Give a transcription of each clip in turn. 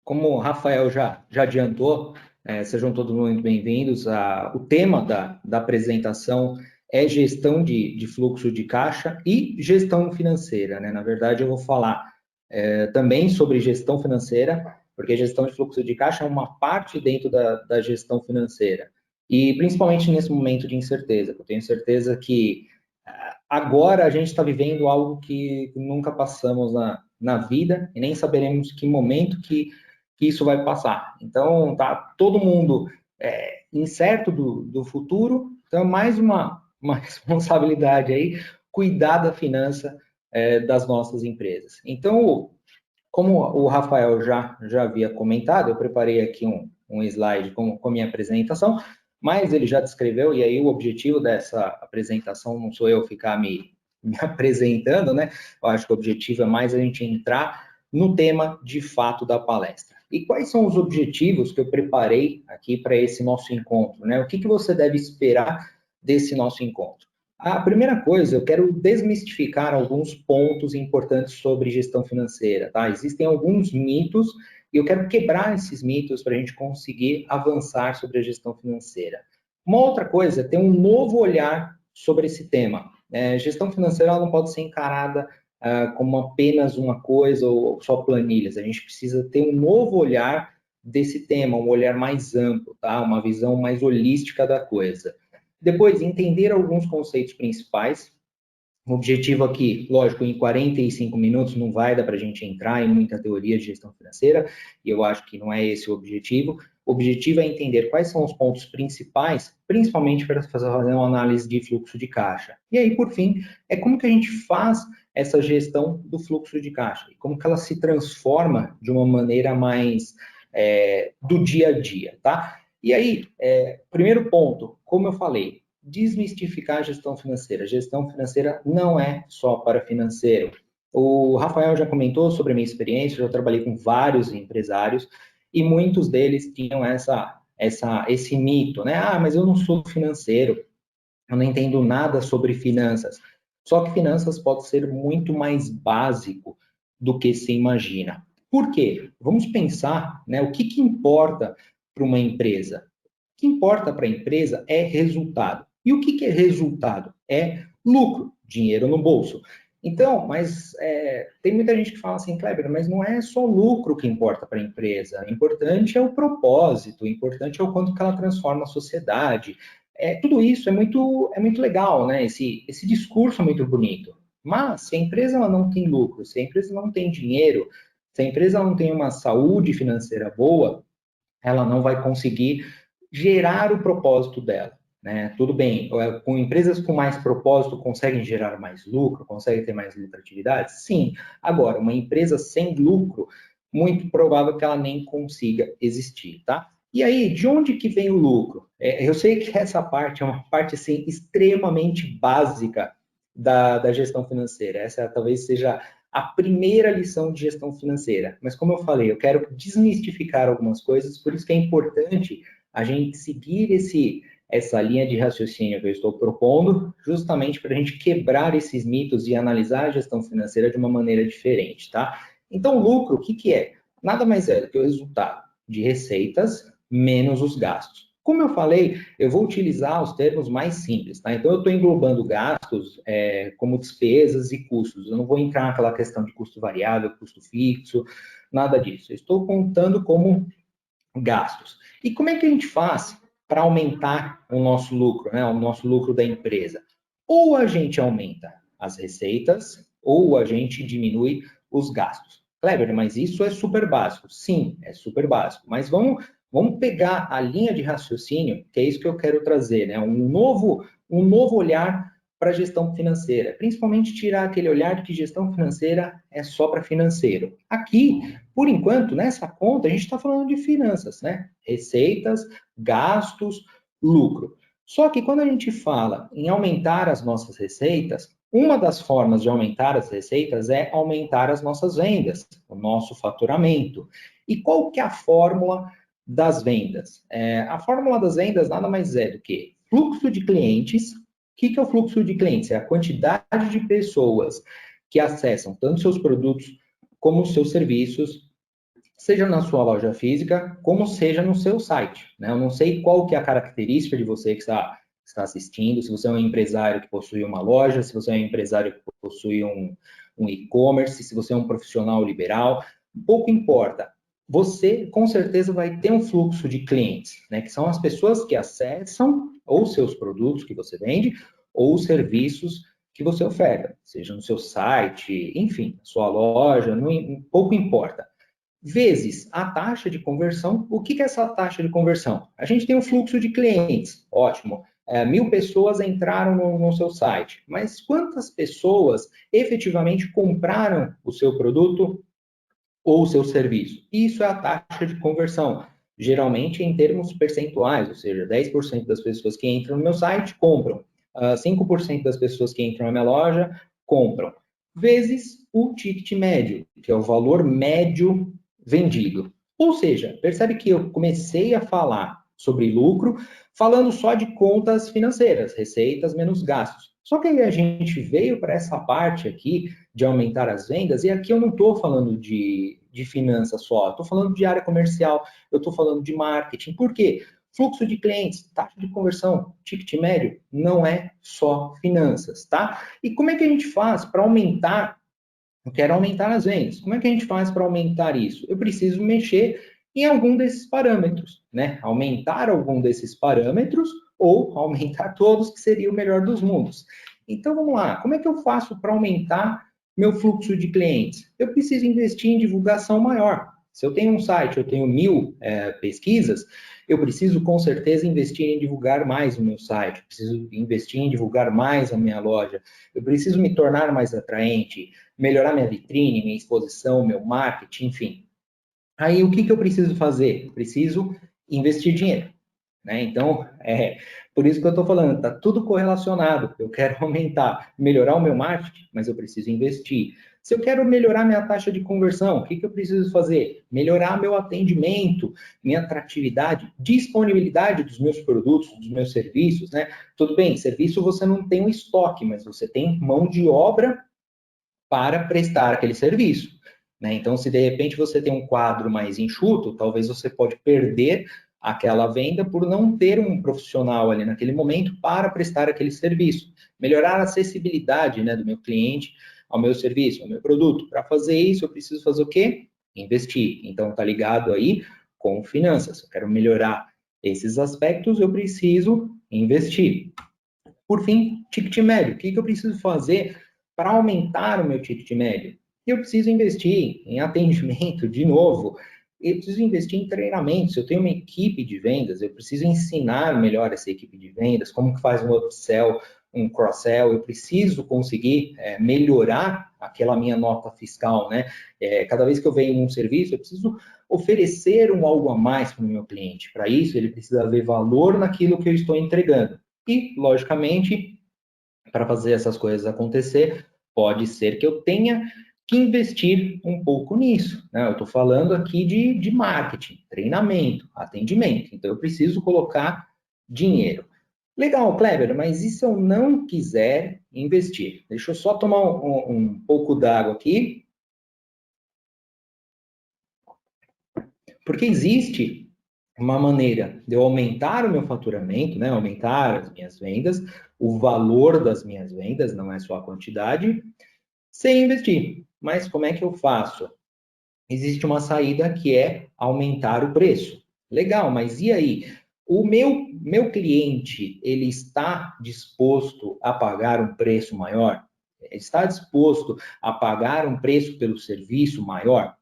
Como o Rafael já adiantou, sejam todos muito bem-vindos. O tema da apresentação é gestão de fluxo de caixa e gestão financeira, né? Na verdade, eu vou falar também sobre gestão financeira, porque gestão de fluxo de caixa é uma parte dentro da gestão financeira. E principalmente nesse momento de incerteza, eu tenho certeza que agora a gente está vivendo algo que nunca passamos na vida e nem saberemos que momento que isso vai passar. Então, tá todo mundo incerto do futuro, então é mais uma responsabilidade aí, cuidar da finança das nossas empresas. Então, como o Rafael já havia comentado, eu preparei aqui um slide com a minha apresentação, mas ele já descreveu, e aí o objetivo dessa apresentação não sou eu ficar me apresentando, né? Eu acho que o objetivo é mais a gente entrar no tema de fato da palestra. E quais são os objetivos que eu preparei aqui para esse nosso encontro, né? O que você deve esperar desse nosso encontro? A primeira coisa, eu quero desmistificar alguns pontos importantes sobre gestão financeira, tá? Existem alguns mitos e eu quero quebrar esses mitos para a gente conseguir avançar sobre a gestão financeira. Uma outra coisa é ter um novo olhar sobre esse tema. Gestão financeira não pode ser encarada como apenas uma coisa ou só planilhas. A gente precisa ter um novo olhar desse tema, um olhar mais amplo, tá? Uma visão mais holística da coisa. Depois, entender alguns conceitos principais. O objetivo aqui, lógico, em 45 minutos não vai dar para a gente entrar em muita teoria de gestão financeira, e eu acho que não é esse o objetivo. O objetivo é entender quais são os pontos principais, principalmente para fazer uma análise de fluxo de caixa. E aí, por fim, é como que a gente faz essa gestão do fluxo de caixa, e como que ela se transforma de uma maneira mais do dia a dia, tá? E aí, primeiro ponto, como eu falei, desmistificar a gestão financeira. A gestão financeira não é só para financeiro. O Rafael já comentou sobre a minha experiência, eu já trabalhei com vários empresários e muitos deles tinham esse mito, né? Ah, mas eu não sou financeiro, eu não entendo nada sobre finanças. Só que finanças pode ser muito mais básico do que se imagina. Por quê? Vamos pensar, né, o que importa para uma empresa? O que importa para a empresa é resultado. E o que é resultado? É lucro, dinheiro no bolso. Então, mas tem muita gente que fala assim, Kleber, mas não é só lucro que importa para a empresa. O importante é o propósito, o importante é o quanto que ela transforma a sociedade. Tudo isso é muito legal, né? Esse discurso é muito bonito. Mas se a empresa ela não tem lucro, se a empresa não tem dinheiro, se a empresa não tem uma saúde financeira boa, ela não vai conseguir gerar o propósito dela. Né? Tudo bem, com empresas com mais propósito conseguem gerar mais lucro, conseguem ter mais lucratividade? Sim. Agora, uma empresa sem lucro, muito provável que ela nem consiga existir, tá? E aí, de onde que vem o lucro? Eu sei que essa parte é uma parte assim, extremamente básica da gestão financeira. Essa talvez seja a primeira lição de gestão financeira. Mas como eu falei, eu quero desmistificar algumas coisas, por isso que é importante a gente seguir essa linha de raciocínio que eu estou propondo, justamente para a gente quebrar esses mitos e analisar a gestão financeira de uma maneira diferente, tá? Então, o lucro, o que é? Nada mais é do que o resultado de receitas menos os gastos. Como eu falei, eu vou utilizar os termos mais simples, tá? Então, eu estou englobando gastos como despesas e custos. Eu não vou entrar naquela questão de custo variável, custo fixo, nada disso. Eu estou contando como gastos. E como é que a gente faz para aumentar o nosso lucro, né? O nosso lucro da empresa? Ou a gente aumenta as receitas, ou a gente diminui os gastos. Kleber, mas isso é super básico. Sim, é super básico. Mas vamos pegar a linha de raciocínio, que é isso que eu quero trazer, né? Um novo olhar para a gestão financeira, principalmente tirar aquele olhar de que gestão financeira é só para financeiro. Aqui, por enquanto, nessa conta, a gente está falando de finanças, né? Receitas, gastos, lucro. Só que quando a gente fala em aumentar as nossas receitas, uma das formas de aumentar as receitas é aumentar as nossas vendas, o nosso faturamento. E qual que é a fórmula das vendas? A fórmula das vendas nada mais é do que fluxo de clientes. O que é o fluxo de clientes? É a quantidade de pessoas que acessam tanto seus produtos como os seus serviços, seja na sua loja física, como seja no seu site, né? Eu não sei qual que é a característica de você que está assistindo, se você é um empresário que possui uma loja, se você é um empresário que possui um e-commerce, se você é um profissional liberal, pouco importa. Você, com certeza, vai ter um fluxo de clientes, né? Que são as pessoas que acessam ou seus produtos que você vende, ou os serviços que você oferta, seja no seu site, enfim, sua loja, pouco importa. Vezes a taxa de conversão. O que é essa taxa de conversão? A gente tem um fluxo de clientes, ótimo. 1.000 pessoas entraram no seu site, mas quantas pessoas efetivamente compraram o seu produto ou o seu serviço? Isso é a taxa de conversão, geralmente em termos percentuais, ou seja, 10% das pessoas que entram no meu site compram, 5% das pessoas que entram na minha loja compram, vezes o ticket médio, que é o valor médio vendido. Ou seja, percebe que eu comecei a falar sobre lucro, falando só de contas financeiras, receitas menos gastos. Só que aí a gente veio para essa parte aqui de aumentar as vendas, e aqui eu não estou falando de finanças só, estou falando de área comercial, eu estou falando de marketing. Por quê? Fluxo de clientes, taxa de conversão, ticket médio, não é só finanças, tá? E como é que a gente faz para aumentar? Eu quero aumentar as vendas. Como é que a gente faz para aumentar isso? Eu preciso mexer em algum desses parâmetros, né? Aumentar algum desses parâmetros ou aumentar todos, que seria o melhor dos mundos. Então, vamos lá. Como é que eu faço para aumentar meu fluxo de clientes? Eu preciso investir em divulgação maior. Se eu tenho um site, eu tenho 1.000 pesquisas, eu preciso com certeza investir em divulgar mais o meu site, eu preciso investir em divulgar mais a minha loja, eu preciso me tornar mais atraente, melhorar minha vitrine, minha exposição, meu marketing, enfim. Aí o que eu preciso fazer? Preciso investir dinheiro, né? Então, por isso que eu estou falando, está tudo correlacionado. Eu quero aumentar, melhorar o meu marketing, mas eu preciso investir. Se eu quero melhorar minha taxa de conversão, o que eu preciso fazer? Melhorar meu atendimento, minha atratividade, disponibilidade dos meus produtos, dos meus serviços, né? Tudo bem, serviço você não tem um estoque, mas você tem mão de obra para prestar aquele serviço, né? Então, se de repente você tem um quadro mais enxuto, talvez você pode perder aquela venda por não ter um profissional ali naquele momento para prestar aquele serviço. Melhorar a acessibilidade, né, do meu cliente ao meu serviço, ao meu produto. Para fazer isso, eu preciso fazer o quê? Investir. Então, tá ligado aí com finanças. Eu quero melhorar esses aspectos, eu preciso investir. Por fim, ticket médio. O que eu preciso fazer para aumentar o meu ticket médio? Eu preciso investir em atendimento, de novo. Eu preciso investir em treinamento. Se eu tenho uma equipe de vendas, eu preciso ensinar melhor essa equipe de vendas, como que faz um upsell, um cross-sell. Eu preciso conseguir melhorar aquela minha nota fiscal, né? Cada vez que eu venho um serviço, eu preciso oferecer um algo a mais para o meu cliente. Para isso, ele precisa ver valor naquilo que eu estou entregando. E, logicamente, para fazer essas coisas acontecer, pode ser que eu tenha que investir um pouco nisso, né? Eu estou falando aqui de marketing, treinamento, atendimento. Então, eu preciso colocar dinheiro. Legal, Kleber, mas e se eu não quiser investir? Deixa eu só tomar um pouco d'água aqui. Porque existe uma maneira de eu aumentar o meu faturamento, né? Aumentar as minhas vendas, o valor das minhas vendas, não é só a quantidade, sem investir. Mas como é que eu faço? Existe uma saída que é aumentar o preço. Legal, mas e aí? O meu cliente, ele está disposto a pagar um preço maior? Está disposto a pagar um preço pelo serviço maior?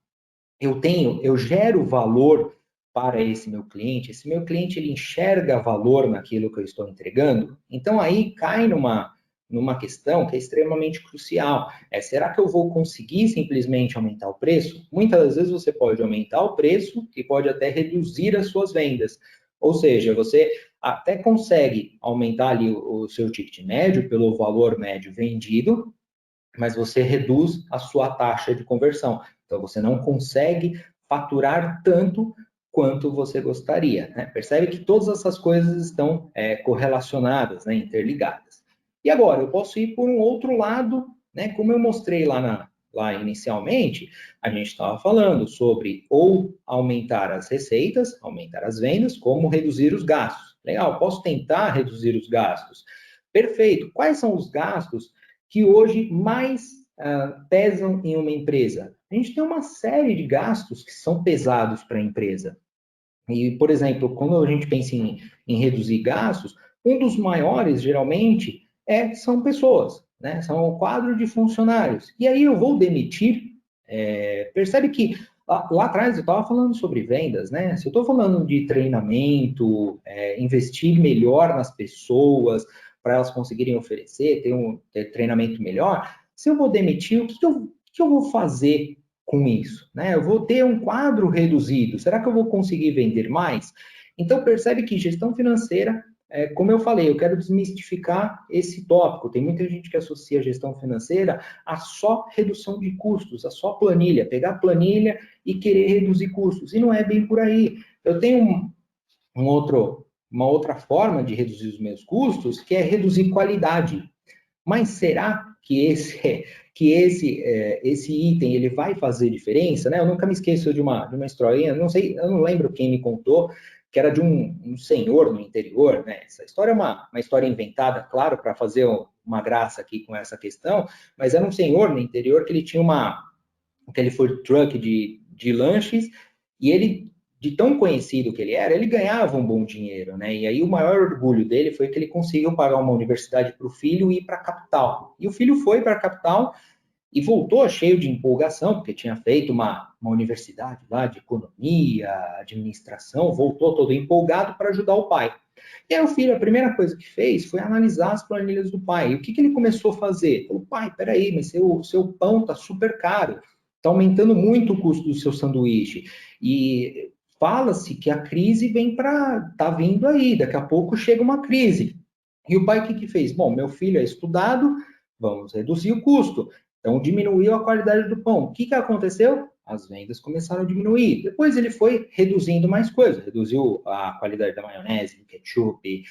Eu gero valor para esse meu cliente ele enxerga valor naquilo que eu estou entregando, então aí cai numa questão que é extremamente crucial. Será que eu vou conseguir simplesmente aumentar o preço? Muitas das vezes você pode aumentar o preço e pode até reduzir as suas vendas. Ou seja, você até consegue aumentar ali o seu ticket médio pelo valor médio vendido, mas você reduz a sua taxa de conversão. Então, você não consegue faturar tanto quanto você gostaria, né? Percebe que todas essas coisas estão correlacionadas, né, interligadas. E agora, eu posso ir por um outro lado, né, como eu mostrei lá lá inicialmente, a gente estava falando sobre ou aumentar as receitas, aumentar as vendas, como reduzir os gastos. Legal, posso tentar reduzir os gastos. Perfeito. Quais são os gastos que hoje mais pesam em uma empresa? A gente tem uma série de gastos que são pesados para a empresa. E, por exemplo, quando a gente pensa em reduzir gastos, um dos maiores, geralmente, são pessoas, né? São o quadro de funcionários. E aí eu vou demitir, percebe que lá atrás eu estava falando sobre vendas, né? Se eu estou falando de treinamento, investir melhor nas pessoas, para elas conseguirem oferecer, ter treinamento melhor, se eu vou demitir, o que eu vou fazer com isso, né? Eu vou ter um quadro reduzido. Será que eu vou conseguir vender mais? Então percebe que gestão financeira, como eu falei, eu quero desmistificar esse tópico. Tem muita gente que associa a gestão financeira a só redução de custos, a só planilha, pegar planilha e querer reduzir custos. E não é bem por aí. Eu tenho uma outra forma de reduzir os meus custos, que é reduzir qualidade. Mas será que esse item ele vai fazer diferença, né? Eu nunca me esqueço de uma historinha, não sei, eu não lembro quem me contou, que era de um senhor no interior, né? Essa história é uma história inventada, claro, para fazer uma graça aqui com essa questão, mas era um senhor no interior que ele tinha aquele food truck de lanches, e ele, de tão conhecido que ele era, ele ganhava um bom dinheiro, né? E aí o maior orgulho dele foi que ele conseguiu pagar uma universidade para o filho e ir para a capital. E o filho foi para a capital e voltou cheio de empolgação, porque tinha feito uma universidade lá de economia, administração, voltou todo empolgado para ajudar o pai. E aí o filho, a primeira coisa que fez foi analisar as planilhas do pai. E o que ele começou a fazer? Falou, pai, peraí, mas seu pão está super caro, está aumentando muito o custo do seu sanduíche. E fala-se que a crise tá vindo aí, daqui a pouco chega uma crise. E o pai o que fez? Bom, meu filho é estudado, vamos reduzir o custo. Então diminuiu a qualidade do pão. O que aconteceu? As vendas começaram a diminuir. Depois ele foi reduzindo mais coisas, reduziu a qualidade da maionese, do ketchup,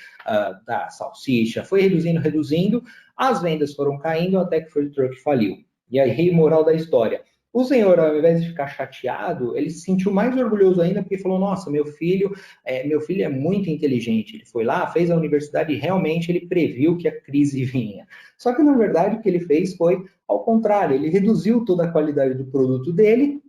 da salsicha, foi reduzindo, as vendas foram caindo até que foi o truck faliu. E aí, moral da história, o senhor, ao invés de ficar chateado, ele se sentiu mais orgulhoso ainda, porque falou, nossa, meu filho é muito inteligente, ele foi lá, fez a universidade e realmente ele previu que a crise vinha. Só que, na verdade, o que ele fez foi ao contrário, ele reduziu toda a qualidade do produto dele,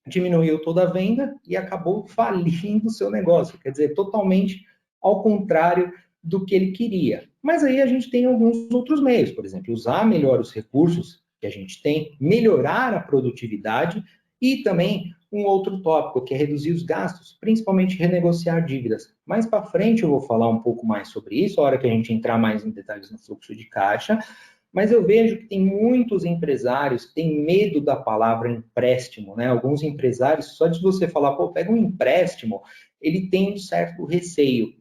diminuiu toda a venda e acabou falindo o seu negócio. Quer dizer, totalmente ao contrário do que ele queria. Mas aí a gente tem alguns outros meios, por exemplo, usar melhor os recursos que a gente tem, melhorar a produtividade e também um outro tópico, que é reduzir os gastos, principalmente renegociar dívidas. Mais para frente eu vou falar um pouco mais sobre isso, a hora que a gente entrar mais em detalhes no fluxo de caixa, mas eu vejo que tem muitos empresários que têm medo da palavra empréstimo, né? Alguns empresários, só de você falar, pô, pega um empréstimo, ele tem um certo receio.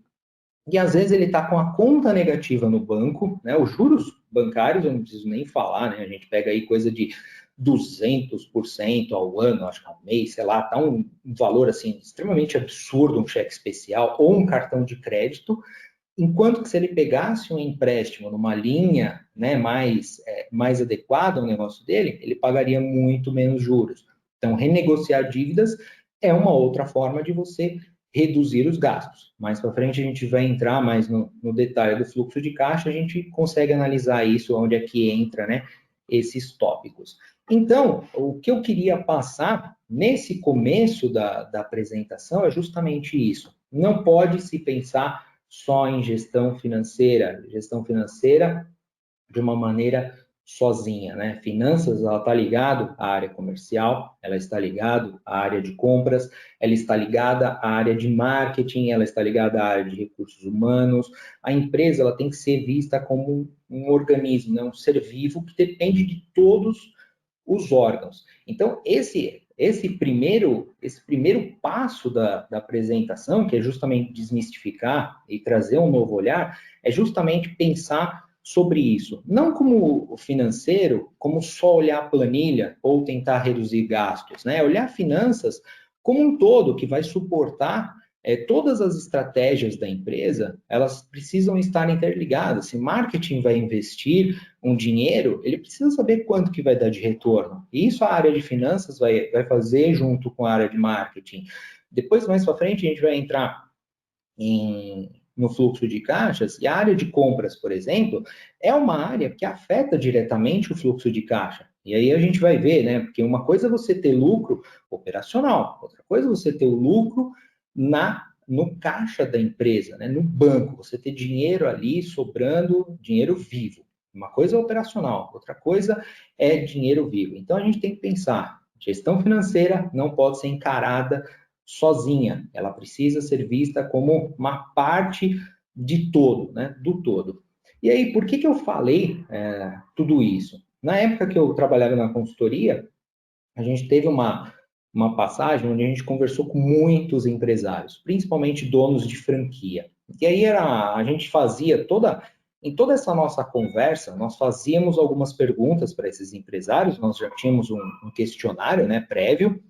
E às vezes ele está com a conta negativa no banco, né? Os juros bancários, eu não preciso nem falar, né? A gente pega aí coisa de 200% ao ano, acho que ao mês, sei lá, tá um valor assim extremamente absurdo, um cheque especial ou um cartão de crédito. Enquanto que se ele pegasse um empréstimo numa linha, né, mais adequada ao negócio dele, ele pagaria muito menos juros. Então, renegociar dívidas é uma outra forma de você reduzir os gastos. Mais para frente a gente vai entrar mais no detalhe do fluxo de caixa, a gente consegue analisar isso, onde é que entra, né, esses tópicos. Então, o que eu queria passar nesse começo da apresentação é justamente isso. Não pode se pensar só em gestão financeira de uma maneira sozinha, né? Finanças, ela está ligada à área comercial, ela está ligada à área de compras, ela está ligada à área de marketing, ela está ligada à área de recursos humanos. A empresa, ela tem que ser vista como um organismo, né? Um ser vivo que depende de todos os órgãos. Então, esse primeiro passo da apresentação, que é justamente desmistificar e trazer um novo olhar, é justamente pensar sobre isso. Não como financeiro, como só olhar a planilha ou tentar reduzir gastos, né? Olhar finanças como um todo, que vai suportar todas as estratégias da empresa, elas precisam estar interligadas. Se marketing vai investir um dinheiro, ele precisa saber quanto que vai dar de retorno. E isso a área de finanças vai fazer junto com a área de marketing. Depois, mais para frente, a gente vai entrar no fluxo de caixas, e a área de compras, por exemplo, é uma área que afeta diretamente o fluxo de caixa. E aí a gente vai ver, né? Porque uma coisa é você ter lucro operacional, outra coisa é você ter o lucro no caixa da empresa, né? No banco, você ter dinheiro ali sobrando, dinheiro vivo. Uma coisa é operacional, outra coisa é dinheiro vivo. Então a gente tem que pensar, gestão financeira não pode ser encarada sozinha, ela precisa ser vista como uma parte de todo, né? Do todo. E aí, por que eu falei tudo isso? Na época que eu trabalhava na consultoria, a gente teve uma passagem onde a gente conversou com muitos empresários, principalmente donos de franquia. E aí a gente fazia em toda essa nossa conversa, nós fazíamos algumas perguntas para esses empresários, nós já tínhamos um questionário, né, prévio,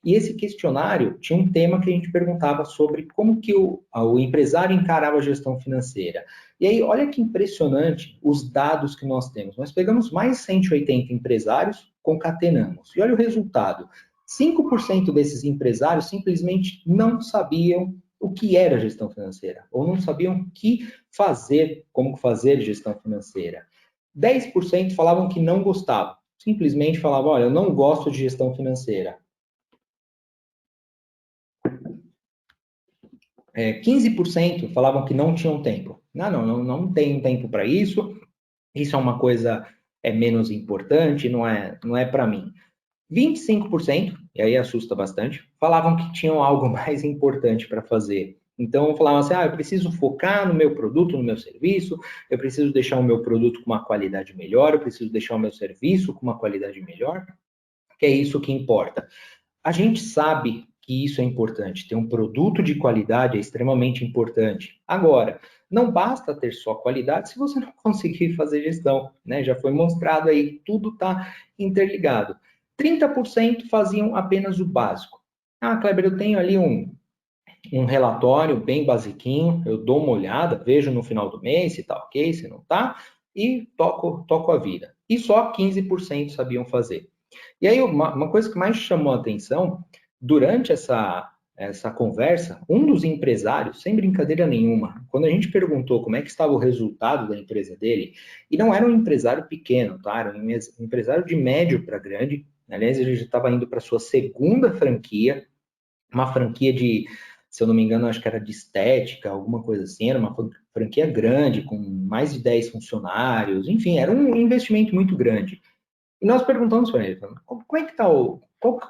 e esse questionário tinha um tema que a gente perguntava sobre como que o empresário encarava a gestão financeira. E aí, olha que impressionante os dados que nós temos. Nós pegamos mais 180 empresários, concatenamos. E olha o resultado. 5% desses empresários simplesmente não sabiam o que era gestão financeira, ou não sabiam o que fazer, como fazer gestão financeira. 10% falavam que não gostavam, simplesmente falavam, olha, eu não gosto de gestão financeira. 15% falavam que não tinham tempo. Não tenho tempo para isso, isso é uma coisa menos importante, não é para mim. 25%, e aí assusta bastante, falavam que tinham algo mais importante para fazer. Então, falavam assim, eu preciso focar no meu produto, no meu serviço, eu preciso deixar o meu produto com uma qualidade melhor, eu preciso deixar o meu serviço com uma qualidade melhor, que é isso que importa. A gente sabe que isso é importante, ter um produto de qualidade é extremamente importante. Agora, não basta ter só qualidade se você não conseguir fazer gestão, né? Já foi mostrado aí que tudo está interligado. 30% faziam apenas o básico. Kleber, eu tenho ali um relatório bem basiquinho, eu dou uma olhada, vejo no final do mês se está ok, se não está, e toco a vida. E só 15% sabiam fazer. E aí, uma coisa que mais chamou a atenção, durante essa conversa, um dos empresários, sem brincadeira nenhuma, quando a gente perguntou como é que estava o resultado da empresa dele, e não era um empresário pequeno, tá? Era um empresário de médio para grande, aliás, ele já estava indo para sua segunda franquia, uma franquia de, se eu não me engano, acho que era de estética, alguma coisa assim, era uma franquia grande, com mais de 10 funcionários, enfim, era um investimento muito grande. E nós perguntamos para ele, como é que está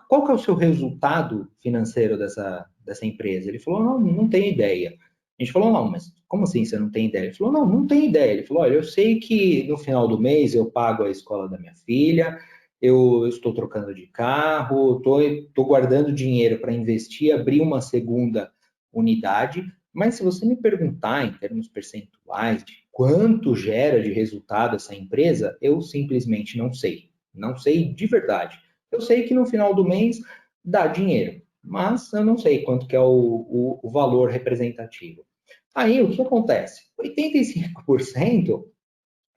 qual que é o seu resultado financeiro dessa empresa? Ele falou, não tenho ideia. A gente falou, não, mas como assim você não tem ideia? Ele falou, não tenho ideia. Ele falou, olha, eu sei que no final do mês eu pago a escola da minha filha, eu estou trocando de carro, estou guardando dinheiro para investir, abrir uma segunda unidade, mas se você me perguntar em termos percentuais de quanto gera de resultado essa empresa, eu simplesmente não sei. Não sei de verdade. Eu sei que no final do mês dá dinheiro, mas eu não sei quanto que é o valor representativo. Aí, o que acontece? 85%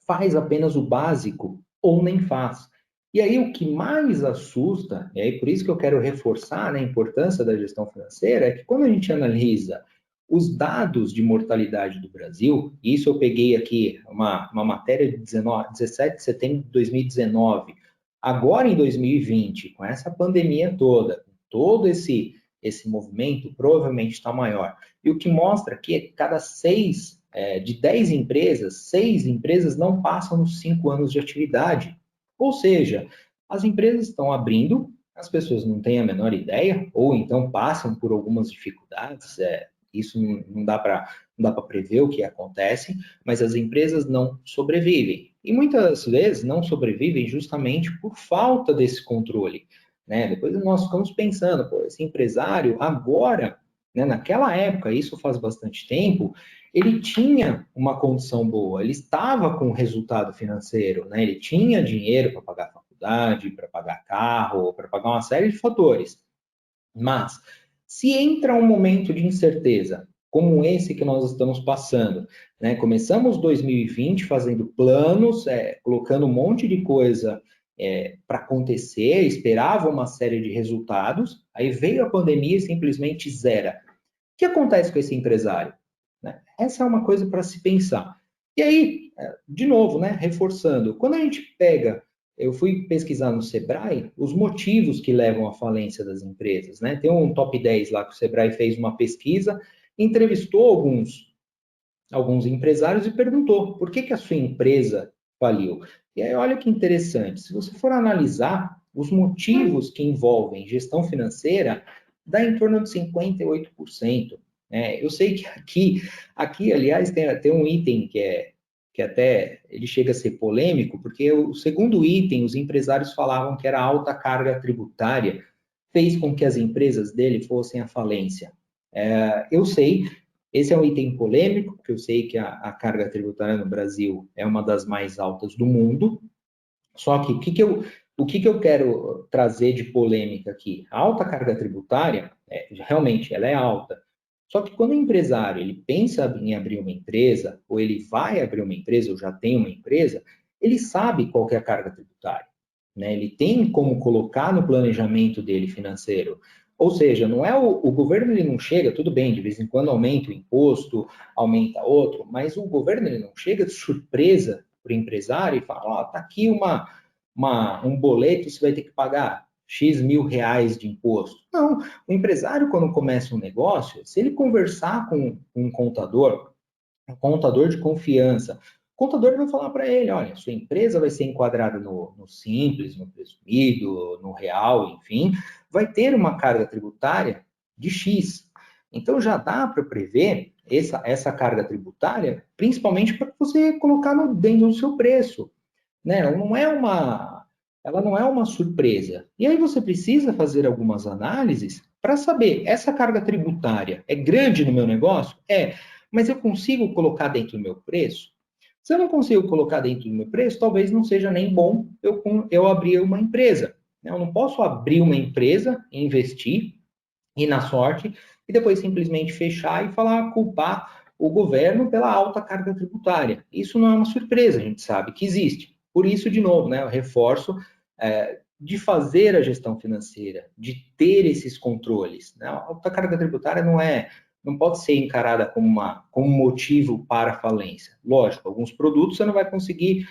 faz apenas o básico ou nem faz. E aí, o que mais assusta, e aí por isso que eu quero reforçar, né, a importância da gestão financeira, é que quando a gente analisa os dados de mortalidade do Brasil, isso eu peguei aqui uma matéria de 17 de setembro de 2019, agora em 2020, com essa pandemia toda, todo esse movimento provavelmente está maior. E o que mostra que de 10 empresas, 6 empresas não passam dos 5 anos de atividade. Ou seja, as empresas estão abrindo, as pessoas não têm a menor ideia, ou então passam por algumas dificuldades, isso não dá para prever o que acontece, mas as empresas não sobrevivem. E muitas vezes não sobrevivem justamente por falta desse controle. Né? Depois nós ficamos pensando, esse empresário agora, né, naquela época, isso faz bastante tempo, ele tinha uma condição boa, ele estava com resultado financeiro, né? Ele tinha dinheiro para pagar faculdade, para pagar carro, para pagar uma série de fatores. Mas Se entra um momento de incerteza, como esse que nós estamos passando, né? Começamos 2020 fazendo planos, colocando um monte de coisa para acontecer, esperava uma série de resultados, aí veio a pandemia e simplesmente zera. O que acontece com esse empresário? Né? Essa é uma coisa para se pensar. E aí, de novo, né, reforçando, quando a gente pega, eu fui pesquisar no Sebrae os motivos que levam à falência das empresas, né? Tem um top 10 lá que o Sebrae fez uma pesquisa, entrevistou alguns empresários e perguntou por que a sua empresa faliu. E aí, olha que interessante, se você for analisar os motivos que envolvem gestão financeira, dá em torno de 58%. Eu sei que aqui aliás, tem um item que até ele chega a ser polêmico, porque o segundo item, os empresários falavam que era a alta carga tributária, fez com que as empresas dele fossem à falência. Eu sei, esse é um item polêmico, porque eu sei que a carga tributária no Brasil é uma das mais altas do mundo, só que o que eu quero trazer de polêmica aqui? A alta carga tributária, realmente, ela é alta. Só que quando o empresário ele pensa em abrir uma empresa, ou ele vai abrir uma empresa, ou já tem uma empresa, ele sabe qual que é a carga tributária. Né? Ele tem como colocar no planejamento dele financeiro. Ou seja, não é o governo ele não chega, tudo bem, de vez em quando aumenta o imposto, aumenta outro, mas o governo ele não chega de surpresa para o empresário e fala, ó, tá aqui um boleto, você vai ter que pagar X mil reais de imposto. Não, o empresário, quando começa um negócio, se ele conversar com um contador de confiança, o contador vai falar para ele, olha, sua empresa vai ser enquadrada no simples, no presumido, no real, enfim, vai ter uma carga tributária de X. Então, já dá para prever essa carga tributária, principalmente para você colocar dentro do seu preço. Né? Ela não é uma surpresa. E aí você precisa fazer algumas análises para saber, essa carga tributária é grande no meu negócio? Mas eu consigo colocar dentro do meu preço? Se eu não consigo colocar dentro do meu preço, talvez não seja nem bom eu abrir uma empresa. Né? Eu não posso abrir uma empresa, investir, ir na sorte, e depois simplesmente fechar e culpar o governo pela alta carga tributária. Isso não é uma surpresa, a gente sabe que existe. Por isso, de novo, né, eu reforço de fazer a gestão financeira, de ter esses controles. Né? A alta carga tributária não pode ser encarada como motivo para a falência. Lógico, alguns produtos você não vai conseguir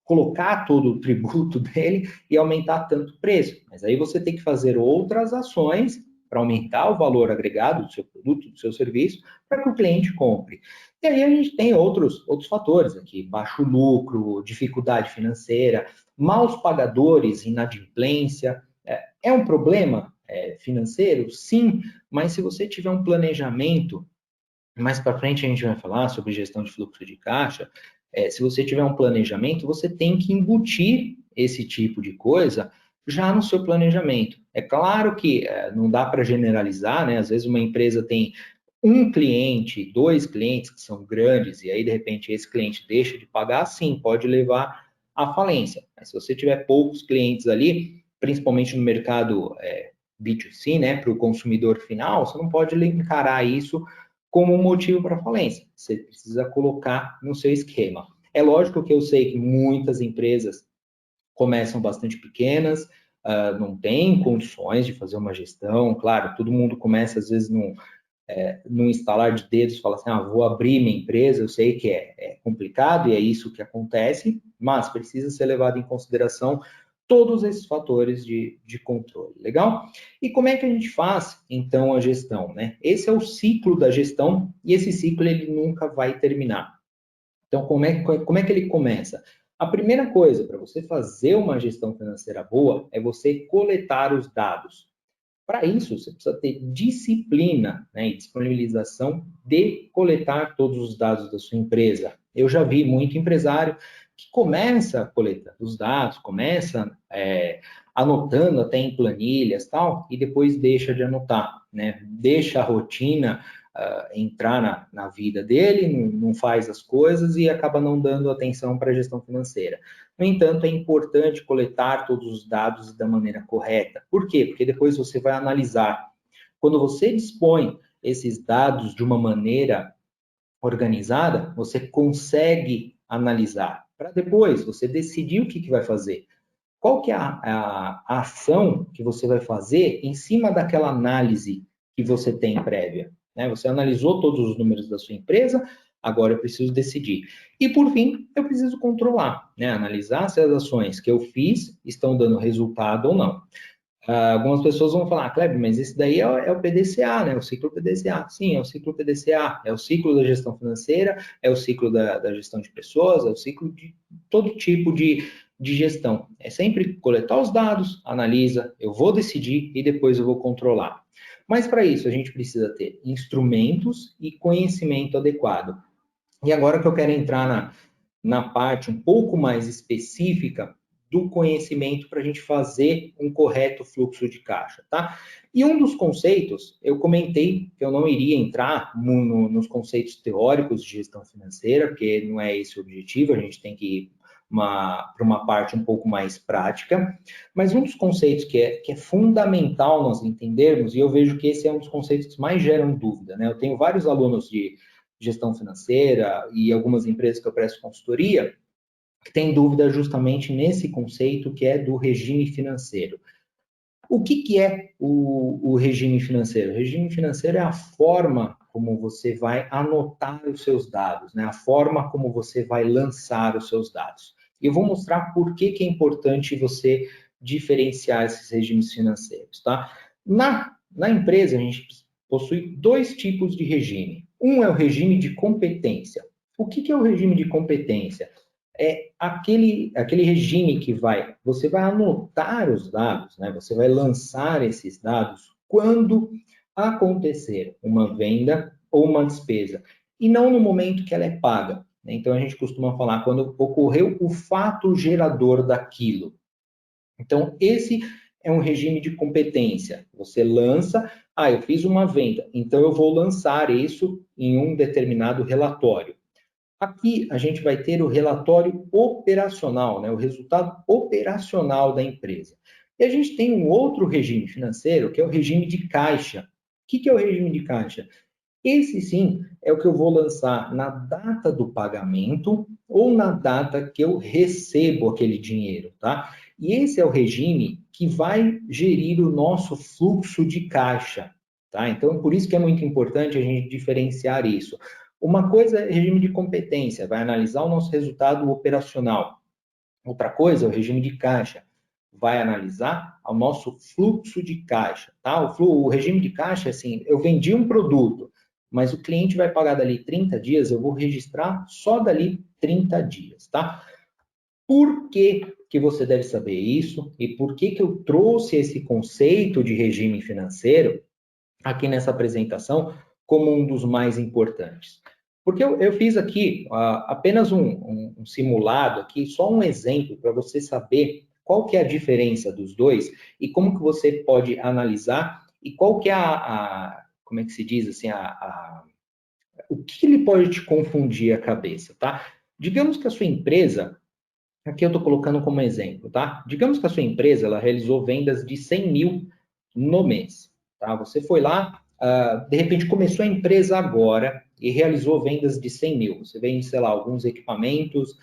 colocar todo o tributo dele e aumentar tanto o preço, mas aí você tem que fazer outras ações para aumentar o valor agregado do seu produto, do seu serviço, para que o cliente compre. E aí a gente tem outros fatores aqui, baixo lucro, dificuldade financeira, maus pagadores, inadimplência. É um problema financeiro? Sim, mas se você tiver um planejamento, mais para frente a gente vai falar sobre gestão de fluxo de caixa, se você tiver um planejamento, você tem que embutir esse tipo de coisa já no seu planejamento. É claro que não dá para generalizar, né? Às vezes uma empresa tem um cliente, dois clientes que são grandes, e aí, de repente, esse cliente deixa de pagar, sim, pode levar à falência. Mas se você tiver poucos clientes ali, principalmente no mercado B2C, né, para o consumidor final, você não pode encarar isso como um motivo para falência. Você precisa colocar no seu esquema. É lógico que eu sei que muitas empresas começam bastante pequenas, não têm condições de fazer uma gestão. Claro, todo mundo começa, às vezes, num instalar de dedos, fala assim, vou abrir minha empresa, eu sei que é complicado e é isso que acontece, mas precisa ser levado em consideração todos esses fatores de controle, legal? E como é que a gente faz, então, a gestão, né? Esse é o ciclo da gestão e esse ciclo ele nunca vai terminar. Então, como é que ele começa? A primeira coisa para você fazer uma gestão financeira boa é você coletar os dados. Para isso, você precisa ter disciplina, né, e disponibilização de coletar todos os dados da sua empresa. Eu já vi muito empresário que começa coletando os dados, começa anotando até em planilhas tal, e depois deixa de anotar, né? Deixa a rotina entrar na vida dele, não faz as coisas e acaba não dando atenção para a gestão financeira. No entanto, é importante coletar todos os dados da maneira correta. Por quê? Porque depois você vai analisar Quando você dispõe esses dados de uma maneira organizada, você consegue analisar para depois você decidir o que vai fazer. Qual que é a ação que você vai fazer em cima daquela análise que você tem prévia? Né? Você analisou todos os números da sua empresa, agora eu preciso decidir. E, por fim, eu preciso controlar, né? Analisar se as ações que eu fiz estão dando resultado ou não. Algumas pessoas vão falar, Kleber, mas esse daí é o PDCA, né? O ciclo PDCA. Sim, é o ciclo PDCA. É o ciclo da gestão financeira, é o ciclo da gestão de pessoas, é o ciclo de todo tipo de gestão. É sempre coletar os dados, analisa, eu vou decidir e depois eu vou controlar. Mas para isso a gente precisa ter instrumentos e conhecimento adequado. E agora que eu quero entrar na parte um pouco mais específica do conhecimento para a gente fazer um correto fluxo de caixa, tá? E um dos conceitos, eu comentei que eu não iria entrar nos conceitos teóricos de gestão financeira, porque não é esse o objetivo, a gente tem que ir para uma parte um pouco mais prática, mas um dos conceitos que é fundamental nós entendermos, e eu vejo que esse é um dos conceitos que mais geram dúvida, né? Eu tenho vários alunos de gestão financeira e algumas empresas que eu presto consultoria, que têm dúvida justamente nesse conceito que é do regime financeiro. O que é o regime financeiro? O regime financeiro é a forma como você vai anotar os seus dados, né? A forma como você vai lançar os seus dados. E eu vou mostrar por que é importante você diferenciar esses regimes financeiros, tá? Na empresa, a gente possui dois tipos de regime. Um é o regime de competência. O que é o regime de competência? É aquele regime que você vai anotar os dados, né? Você vai lançar esses dados quando acontecer uma venda ou uma despesa, e não no momento que ela é paga, né? Então, a gente costuma falar quando ocorreu o fato gerador daquilo. Então, esse é um regime de competência. Você lança, eu fiz uma venda, então eu vou lançar isso em um determinado relatório. Aqui a gente vai ter o relatório operacional, né, o resultado operacional da empresa. E a gente tem um outro regime financeiro, que é o regime de caixa. O que é o regime de caixa? Esse sim é o que eu vou lançar na data do pagamento ou na data que eu recebo aquele dinheiro, tá? E esse é o regime que vai gerir o nosso fluxo de caixa, tá? Então, por isso que é muito importante a gente diferenciar isso. Uma coisa é regime de competência, vai analisar o nosso resultado operacional. Outra coisa é o regime de caixa, vai analisar o nosso fluxo de caixa, tá? O regime de caixa é assim, eu vendi um produto, mas o cliente vai pagar dali 30 dias, eu vou registrar só dali 30 dias, tá? Por que você deve saber isso e por que eu trouxe esse conceito de regime financeiro aqui nessa apresentação como um dos mais importantes? Porque eu fiz aqui apenas um simulado aqui, só um exemplo para você saber qual que é a diferença dos dois e como que você pode analisar e qual que é como é que se diz assim, o que ele pode te confundir a cabeça, tá? Digamos que a sua empresa, aqui eu estou colocando como exemplo, tá? Digamos que a sua empresa, ela realizou vendas de 100 mil no mês, tá? Você foi lá, de repente começou a empresa agora e realizou vendas de 100 mil. Você vende, sei lá, alguns equipamentos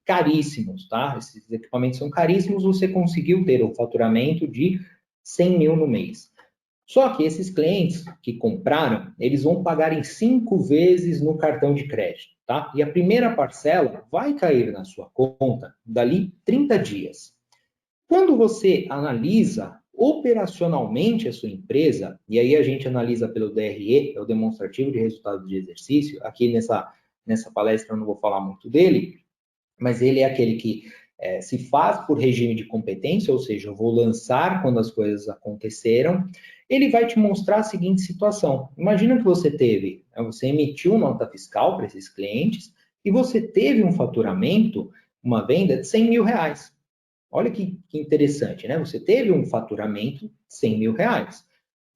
caríssimos, tá? Esses equipamentos são caríssimos, você conseguiu ter um faturamento de 100 mil no mês. Só que esses clientes que compraram, eles vão pagar em 5 vezes no cartão de crédito, tá? E a primeira parcela vai cair na sua conta dali 30 dias. Quando você analisa operacionalmente a sua empresa, e aí a gente analisa pelo DRE, é o demonstrativo de resultado de exercício, aqui nessa palestra eu não vou falar muito dele, mas ele é aquele que se faz por regime de competência, ou seja, eu vou lançar quando as coisas aconteceram. Ele vai te mostrar a seguinte situação. Imagina que você emitiu nota fiscal para esses clientes e você teve um faturamento, uma venda de 100 mil reais. Olha que interessante, né? Você teve um faturamento de 100 mil reais.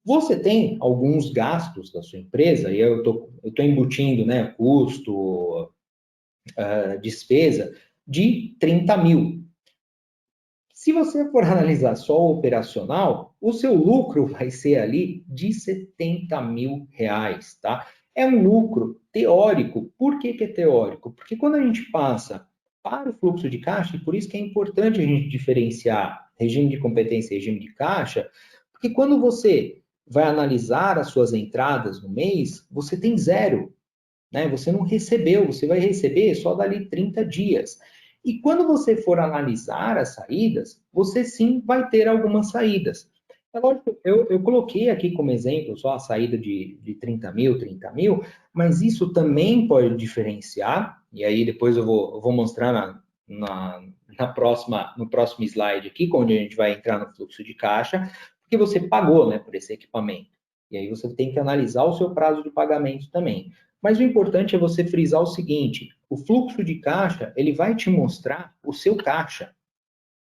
Você tem alguns gastos da sua empresa, e eu tô embutindo, né, custo, despesa, de 30 mil. Se você for analisar só o operacional, o seu lucro vai ser ali de R$70 mil, tá? É um lucro teórico. Por que que é teórico? Porque quando a gente passa para o fluxo de caixa, e por isso que é importante a gente diferenciar regime de competência e regime de caixa, porque quando você vai analisar as suas entradas no mês, você tem zero, né? Você não recebeu, você vai receber só dali 30 dias. E quando você for analisar as saídas, você sim vai ter algumas saídas. É lógico, eu coloquei aqui como exemplo só a saída de 30 mil, mas isso também pode diferenciar, e aí depois eu vou mostrar no próximo slide aqui, onde a gente vai entrar no fluxo de caixa, porque você pagou, né, por esse equipamento. E aí você tem que analisar o seu prazo de pagamento também. Mas o importante é você frisar o seguinte: o fluxo de caixa, ele vai te mostrar o seu caixa,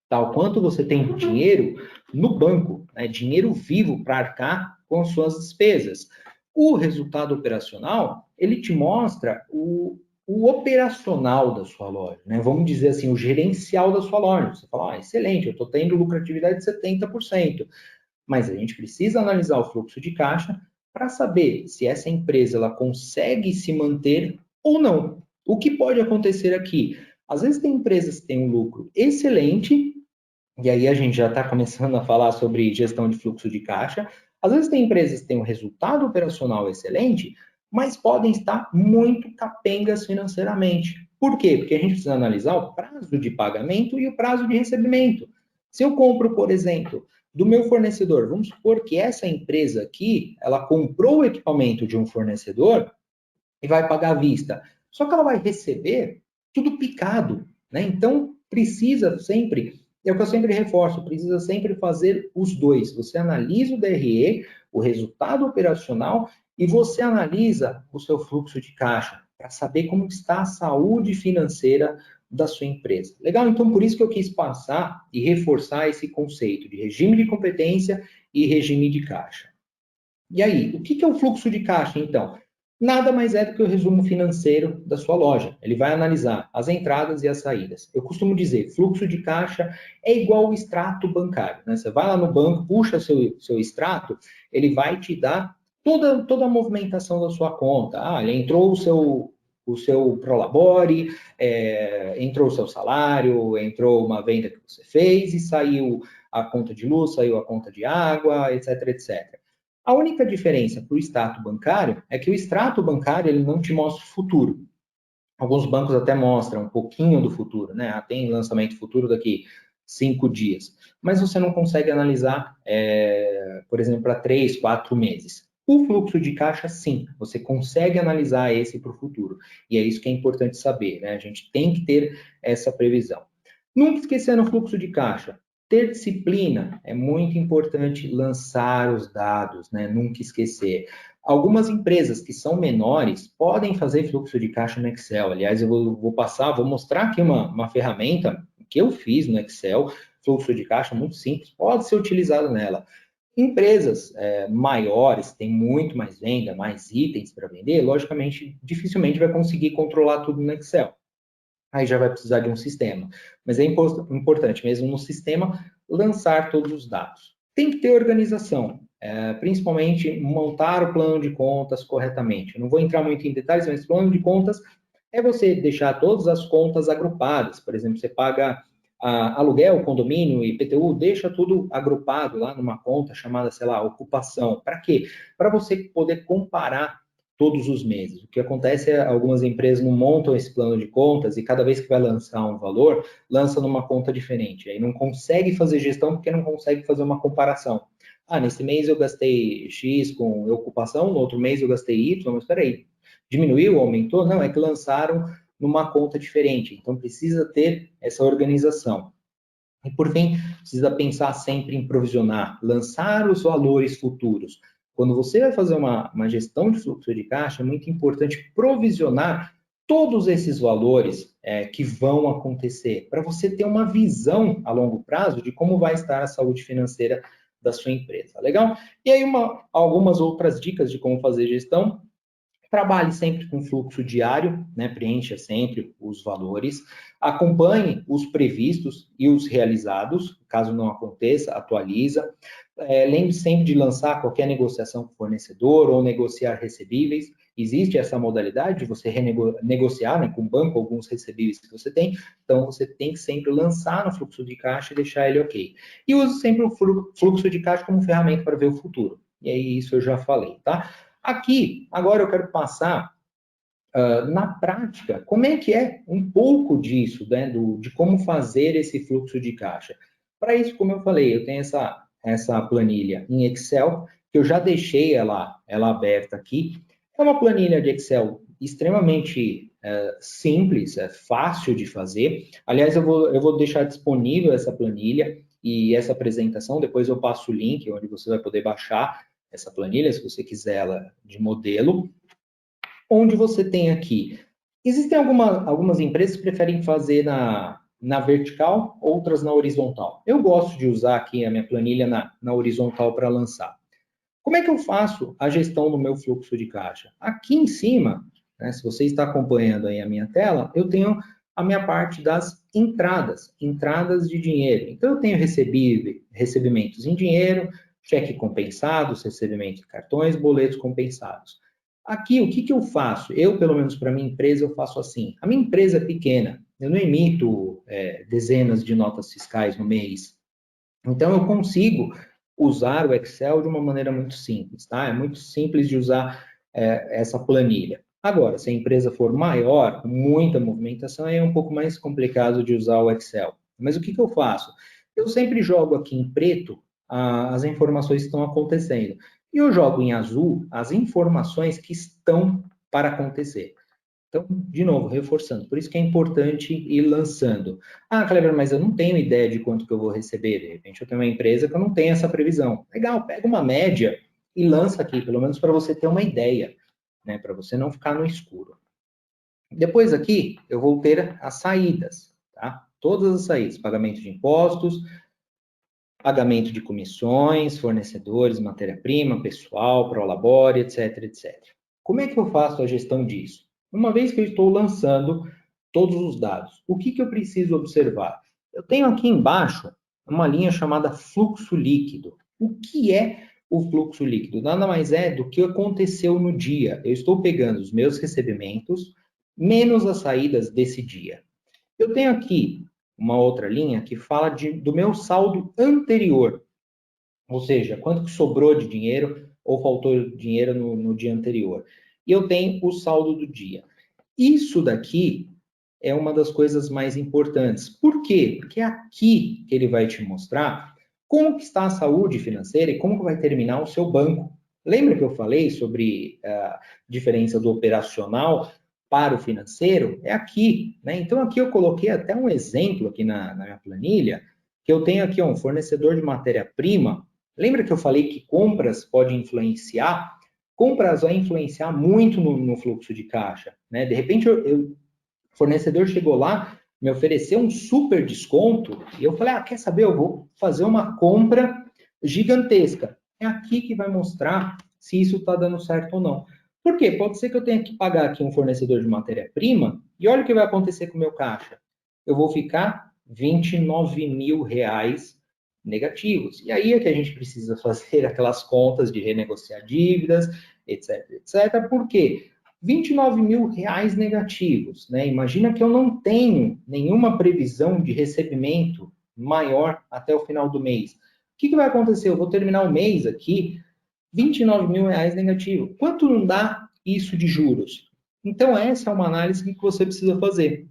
tá? O quanto você tem de dinheiro no banco, né? Dinheiro vivo para arcar com suas despesas. O resultado operacional, ele te mostra o operacional da sua loja, né? Vamos dizer assim, o gerencial da sua loja. Você fala, excelente, eu estou tendo lucratividade de 70%. Mas a gente precisa analisar o fluxo de caixa para saber se essa empresa ela consegue se manter ou não. O que pode acontecer aqui? Às vezes tem empresas que têm um lucro excelente, e aí a gente já está começando a falar sobre gestão de fluxo de caixa. Às vezes tem empresas que têm um resultado operacional excelente, mas podem estar muito capengas financeiramente. Por quê? Porque a gente precisa analisar o prazo de pagamento e o prazo de recebimento. Se eu compro, por exemplo, do meu fornecedor, vamos supor que essa empresa aqui, ela comprou o equipamento de um fornecedor e vai pagar à vista. Só que ela vai receber tudo picado, né? Então, precisa sempre, é o que eu sempre reforço, precisa sempre fazer os dois. Você analisa o DRE, o resultado operacional, e você analisa o seu fluxo de caixa, para saber como está a saúde financeira da sua empresa. Legal? Então, por isso que eu quis passar e reforçar esse conceito de regime de competência e regime de caixa. E aí, o que é o fluxo de caixa, então? Nada mais é do que o resumo financeiro da sua loja. Ele vai analisar as entradas e as saídas. Eu costumo dizer, fluxo de caixa é igual ao extrato bancário, né? Você vai lá no banco, puxa seu extrato, ele vai te dar toda a movimentação da sua conta. Ele entrou o seu Prolabore, entrou o seu salário, entrou uma venda que você fez e saiu a conta de luz, saiu a conta de água, etc, etc. A única diferença para o extrato bancário é que o extrato bancário ele não te mostra o futuro. Alguns bancos até mostram um pouquinho do futuro, né? Tem lançamento futuro daqui 5 dias. Mas você não consegue analisar, por exemplo, para 3, 4 meses. O fluxo de caixa, sim, você consegue analisar esse para o futuro. E é isso que é importante saber, né? A gente tem que ter essa previsão. Nunca esquecendo o fluxo de caixa. Ter disciplina é muito importante, lançar os dados, né? Nunca esquecer. Algumas empresas que são menores podem fazer fluxo de caixa no Excel. Aliás, eu vou mostrar aqui uma ferramenta que eu fiz no Excel, fluxo de caixa muito simples, pode ser utilizado nela. Empresas maiores, têm muito mais venda, mais itens para vender, logicamente, dificilmente vai conseguir controlar tudo no Excel. Aí já vai precisar de um sistema. Mas é importante, mesmo no sistema, lançar todos os dados. Tem que ter organização, principalmente montar o plano de contas corretamente. Eu não vou entrar muito em detalhes, mas plano de contas é você deixar todas as contas agrupadas. Por exemplo, você paga aluguel, condomínio, IPTU, deixa tudo agrupado lá numa conta chamada, sei lá, ocupação. Para quê? Para você poder comparar todos os meses. O que acontece é algumas empresas não montam esse plano de contas e cada vez que vai lançar um valor, lança numa conta diferente. Aí não consegue fazer gestão porque não consegue fazer uma comparação. Nesse mês eu gastei X com ocupação, no outro mês eu gastei Y, mas espera aí, diminuiu, aumentou? Não, é que lançaram numa conta diferente. Então precisa ter essa organização. E por fim, precisa pensar sempre em provisionar, lançar os valores futuros. Quando você vai fazer uma gestão de fluxo de caixa, é muito importante provisionar todos esses valores que vão acontecer, para você ter uma visão a longo prazo de como vai estar a saúde financeira da sua empresa. Legal? E aí, algumas outras dicas de como fazer gestão. Trabalhe sempre com fluxo diário, né? Preencha sempre os valores, acompanhe os previstos e os realizados, caso não aconteça, atualiza. Lembre sempre de lançar qualquer negociação com o fornecedor ou negociar recebíveis. Existe essa modalidade de você negociar, né, com o banco alguns recebíveis que você tem, então você tem que sempre lançar no fluxo de caixa e deixar ele ok. E use sempre o fluxo de caixa como ferramenta para ver o futuro. E aí isso eu já falei, tá? Aqui, agora eu quero passar na prática, como é que é um pouco disso, né, de como fazer esse fluxo de caixa. Para isso, como eu falei, eu tenho essa planilha em Excel, que eu já deixei ela aberta aqui. É uma planilha de Excel extremamente simples, é fácil de fazer. Aliás, eu vou deixar disponível essa planilha e essa apresentação, depois eu passo o link onde você vai poder baixar essa planilha, se você quiser ela de modelo, onde você tem aqui. Existem algumas empresas que preferem fazer na vertical, outras na horizontal. Eu gosto de usar aqui a minha planilha na horizontal para lançar. Como é que eu faço a gestão do meu fluxo de caixa? Aqui em cima, né, se você está acompanhando aí a minha tela, eu tenho a minha parte das entradas de dinheiro. Então, eu tenho recebimentos em dinheiro, cheque compensados, recebimento de cartões, boletos compensados. Aqui, o que eu faço? Eu, pelo menos para a minha empresa, eu faço assim. A minha empresa é pequena, eu não emito dezenas de notas fiscais no mês. Então, eu consigo usar o Excel de uma maneira muito simples, tá? É muito simples de usar essa planilha. Agora, se a empresa for maior, com muita movimentação, aí é um pouco mais complicado de usar o Excel. Mas o que eu faço? Eu sempre jogo aqui em preto as informações que estão acontecendo. E eu jogo em azul as informações que estão para acontecer. Então, de novo, reforçando, por isso que é importante ir lançando. Ah, Kleber, mas eu não tenho ideia de quanto que eu vou receber. De repente, eu tenho uma empresa que eu não tenho essa previsão. Legal, pega uma média e lança aqui, pelo menos para você ter uma ideia, né? Para você não ficar no escuro. Depois aqui, eu vou ter as saídas, tá? Todas as saídas, pagamento de impostos, pagamento de comissões, fornecedores, matéria-prima, pessoal, prolabore, etc, etc. Como é que eu faço a gestão disso? Uma vez que eu estou lançando todos os dados, o que eu preciso observar? Eu tenho aqui embaixo uma linha chamada fluxo líquido. O que é o fluxo líquido? Nada mais é do que aconteceu no dia. Eu estou pegando os meus recebimentos menos as saídas desse dia. Eu tenho aqui uma outra linha que fala do meu saldo anterior, ou seja, quanto que sobrou de dinheiro ou faltou dinheiro no dia anterior. E eu tenho o saldo do dia. Isso daqui é uma das coisas mais importantes. Por quê? Porque é aqui que ele vai te mostrar como que está a saúde financeira e como que vai terminar o seu banco. Lembra que eu falei sobre a diferença do operacional para o financeiro? É aqui, né? Então, aqui eu coloquei até um exemplo aqui na minha planilha, que eu tenho aqui um fornecedor de matéria-prima. Lembra que eu falei que compras podem influenciar? Compras vai influenciar muito no fluxo de caixa, né? De repente, o fornecedor chegou lá, me ofereceu um super desconto, e eu falei, quer saber, eu vou fazer uma compra gigantesca. É aqui que vai mostrar se isso está dando certo ou não. Por quê? Pode ser que eu tenha que pagar aqui um fornecedor de matéria-prima, e olha o que vai acontecer com o meu caixa. Eu vou ficar R$29 mil negativos. E aí é que a gente precisa fazer aquelas contas de renegociar dívidas, etc, etc. Por quê? R$29 mil negativos, né? Imagina que eu não tenho nenhuma previsão de recebimento maior até o final do mês. O que vai acontecer? Eu vou terminar o mês aqui, R$29 mil negativo. Quanto não dá isso de juros? Então, essa é uma análise que você precisa fazer,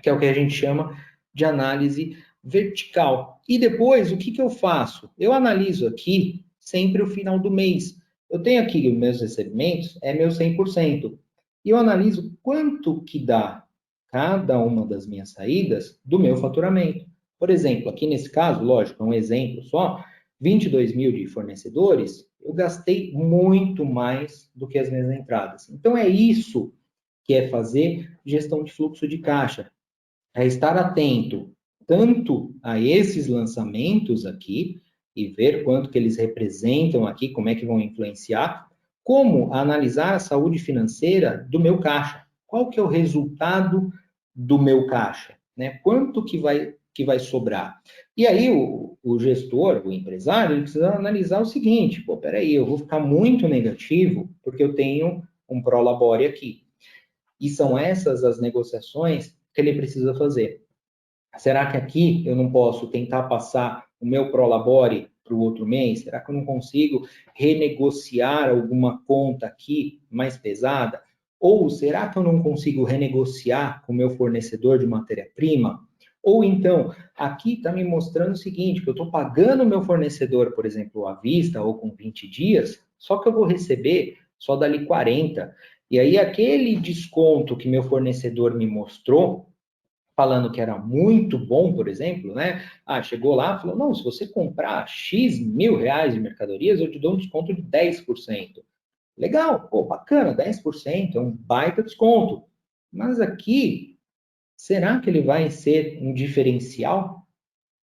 que é o que a gente chama de análise vertical. E depois, o que eu faço? Eu analiso aqui sempre o final do mês. Eu tenho aqui os meus recebimentos, é meu 100%. E eu analiso quanto que dá cada uma das minhas saídas do meu faturamento. Por exemplo, aqui nesse caso, lógico, é um exemplo só, 22 mil de fornecedores, eu gastei muito mais do que as minhas entradas. Então, é isso que é fazer gestão de fluxo de caixa. É estar atento tanto a esses lançamentos aqui, e ver quanto que eles representam aqui, como é que vão influenciar, como analisar a saúde financeira do meu caixa. Qual que é o resultado do meu caixa? Né? Quanto que vai sobrar? E aí o gestor, o empresário, ele precisa analisar o seguinte, pô, peraí, eu vou ficar muito negativo porque eu tenho um prolabore aqui. E são essas as negociações que ele precisa fazer. Será que aqui eu não posso tentar passar o meu prolabore para o outro mês? Será que eu não consigo renegociar alguma conta aqui mais pesada? Ou será que eu não consigo renegociar com o meu fornecedor de matéria-prima? Ou então, aqui está me mostrando o seguinte, que eu estou pagando o meu fornecedor, por exemplo, à vista ou com 20 dias, só que eu vou receber só dali 40. E aí, aquele desconto que meu fornecedor me mostrou, falando que era muito bom, por exemplo, né? Ah, chegou lá e falou, não, se você comprar X mil reais de mercadorias, eu te dou um desconto de 10%. Legal, pô, bacana, 10% é um baita desconto. Mas aqui, será que ele vai ser um diferencial?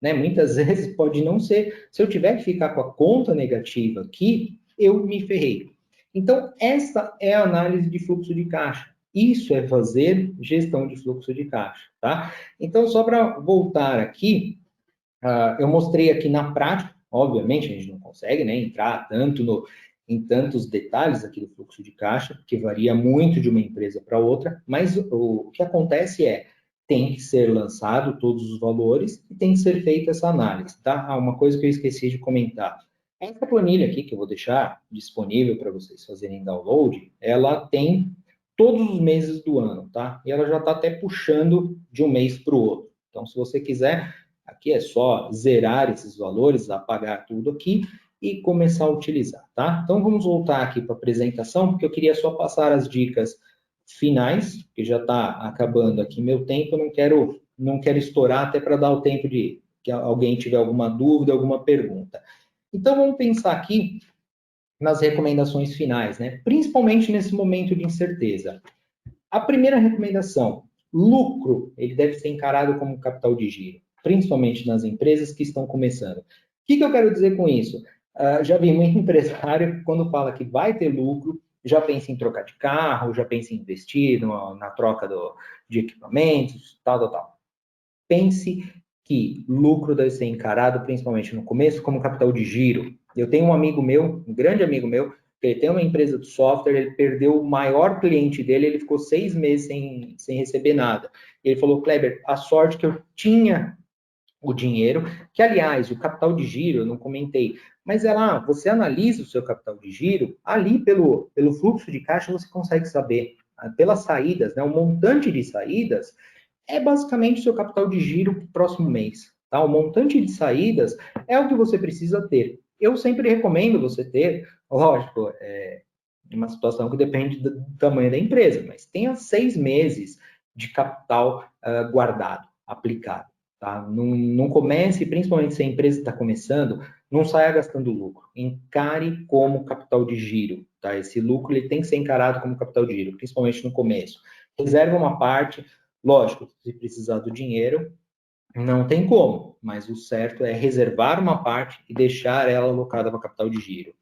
Né? Muitas vezes pode não ser. Se eu tiver que ficar com a conta negativa aqui, eu me ferrei. Então, essa é a análise de fluxo de caixa. Isso é fazer gestão de fluxo de caixa, tá? Então, só para voltar aqui, eu mostrei aqui na prática, obviamente a gente não consegue, né, entrar em tantos detalhes aqui do fluxo de caixa, porque varia muito de uma empresa para outra, mas o que acontece é, tem que ser lançado todos os valores e tem que ser feita essa análise, tá? Uma coisa que eu esqueci de comentar. Essa planilha aqui, que eu vou deixar disponível para vocês fazerem download, ela tem todos os meses do ano, tá? E ela já está até puxando de um mês para o outro. Então, se você quiser, aqui é só zerar esses valores, apagar tudo aqui e começar a utilizar, tá? Então, vamos voltar aqui para a apresentação, porque eu queria só passar as dicas finais, que já está acabando aqui meu tempo, eu não quero estourar até para dar o tempo de que alguém tiver alguma dúvida, alguma pergunta. Então, vamos pensar aqui nas recomendações finais, né? Principalmente nesse momento de incerteza. A primeira recomendação, lucro, ele deve ser encarado como capital de giro, principalmente nas empresas que estão começando. O que eu quero dizer com isso? Já vi muito empresário que quando fala que vai ter lucro, já pensa em trocar de carro, já pensa em investir na troca de equipamentos, tal. Pense que lucro deve ser encarado, principalmente no começo, como capital de giro. Eu tenho um amigo meu, um grande amigo meu, que ele tem uma empresa de software, ele perdeu o maior cliente dele, ele ficou 6 meses sem receber nada. Ele falou, Kleber, a sorte que eu tinha o dinheiro, que aliás, o capital de giro, eu não comentei, mas é lá, você analisa o seu capital de giro, ali pelo fluxo de caixa você consegue saber, pelas saídas, né, o montante de saídas, é basicamente o seu capital de giro para o próximo mês. Tá? O montante de saídas é o que você precisa ter. Eu sempre recomendo você ter, lógico, uma situação que depende do tamanho da empresa, mas tenha 6 meses de capital guardado, aplicado. Tá? Não comece, principalmente se a empresa está começando, não saia gastando lucro. Encare como capital de giro. Tá? Esse lucro ele tem que ser encarado como capital de giro, principalmente no começo. Reserva uma parte. Lógico, se precisar do dinheiro, não tem como, mas o certo é reservar uma parte e deixar ela alocada para capital de giro.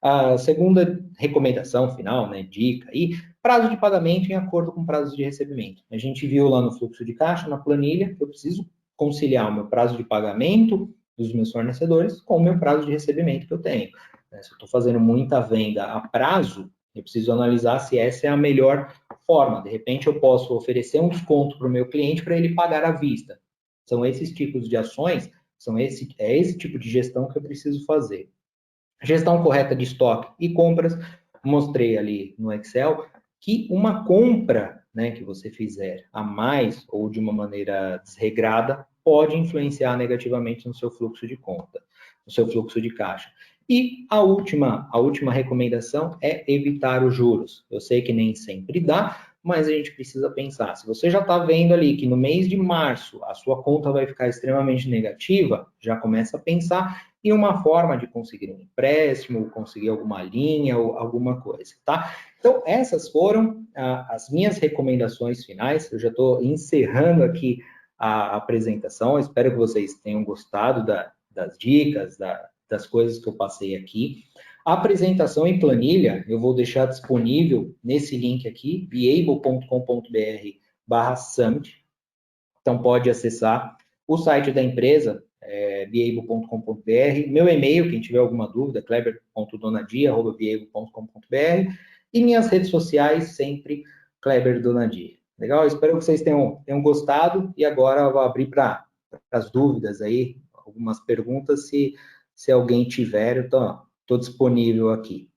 A segunda recomendação final, né, dica aí, prazo de pagamento em acordo com prazo de recebimento. A gente viu lá no fluxo de caixa, na planilha, que eu preciso conciliar o meu prazo de pagamento dos meus fornecedores com o meu prazo de recebimento que eu tenho. Se eu estou fazendo muita venda a prazo, eu preciso analisar se essa é a melhor forma. De repente, eu posso oferecer um desconto para o meu cliente para ele pagar à vista. São esses tipos de ações, é esse tipo de gestão que eu preciso fazer. Gestão correta de estoque e compras. Mostrei ali no Excel que uma compra, né, que você fizer a mais ou de uma maneira desregrada pode influenciar negativamente no seu fluxo de conta, no seu fluxo de caixa. E a última recomendação é evitar os juros. Eu sei que nem sempre dá, mas a gente precisa pensar. Se você já está vendo ali que no mês de março a sua conta vai ficar extremamente negativa, já começa a pensar em uma forma de conseguir um empréstimo, conseguir alguma linha ou alguma coisa, tá? Então, essas foram as minhas recomendações finais. Eu já estou encerrando aqui a apresentação. Eu espero que vocês tenham gostado das dicas, das coisas que eu passei aqui. A apresentação em planilha eu vou deixar disponível nesse link aqui, beable.com.br/summit. Então, pode acessar o site da empresa, beable.com.br, meu e-mail, quem tiver alguma dúvida, kleber.donadia@beable.com.br, e minhas redes sociais, sempre Kleber Donadia. Legal? Espero que vocês tenham gostado, e agora eu vou abrir para as dúvidas aí, algumas perguntas, se alguém tiver, eu estou disponível aqui.